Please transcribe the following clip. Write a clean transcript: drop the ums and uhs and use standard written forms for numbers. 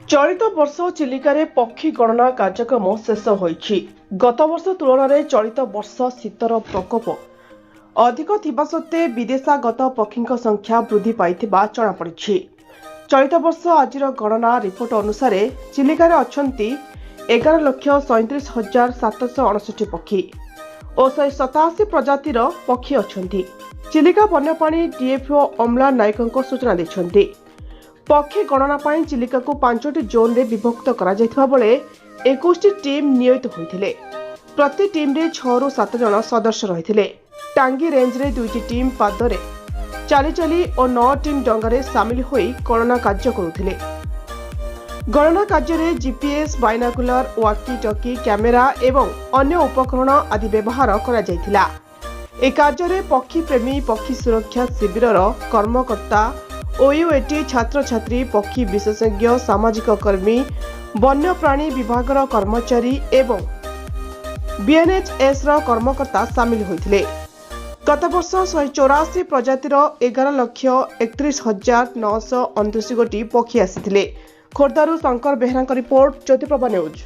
चलित वर्ष चिलिकारे पक्षी गणना कार्यक्रम शेष होईछि। गत वर्ष तुलन में चलित वर्ष शीतर प्रकोप अधिक थिबा सत्वे विदेशागत पक्षी संख्या वृद्धि पाइथिबा जଣାपड़िछि। चलित वर्ष आज गणना रिपोर्ट अनुसार चिलिकारे अछंती 11,37,759 पक्षी और 187 प्रजातिर पक्षी अछंती। चिलिका वन्यप्राणी डीएफओ अमला नायक सूचना दैछंती। पक्षी गणना पाई चिलिका को 5टी जोन रे विभक्त करा जायथिबा बेले 21टी टीम नियोजित होइथिले। प्रति टीम रे 6 ରୁ 7 जन सदस्य रहिथिले। टांगी रेंज रे 2टी टीम पादरे चाली चाली और 9 टीम डंगारे सामिल होई गणना कार्य करुथिले। गणना कार्य रे जीपीएस, बाइनाकुलर, वाकी टकी, कैमेरा एवं अन्य उपकरण आदि व्यवहार करा जायथिला। ए कार्य रे पक्षी प्रेमी, पक्षी सुरक्षा शिविरर कर्मकर्ता, ओयूएटी छात्र छात्री, पक्षी विशेषज्ञ, सामाजिक कर्मी, वन्यप्राणी विभागर कर्मचारी एवं बीएनएचएस कर्मकर्ता सामिल होइथिले। गत वर्ष 184 प्रजातिर 11,31,929 गोटी पक्षी आसिथिले। खोर्धारू शंकर बेहरा रिपोर्ट, ज्योतिप्रभा न्यूज।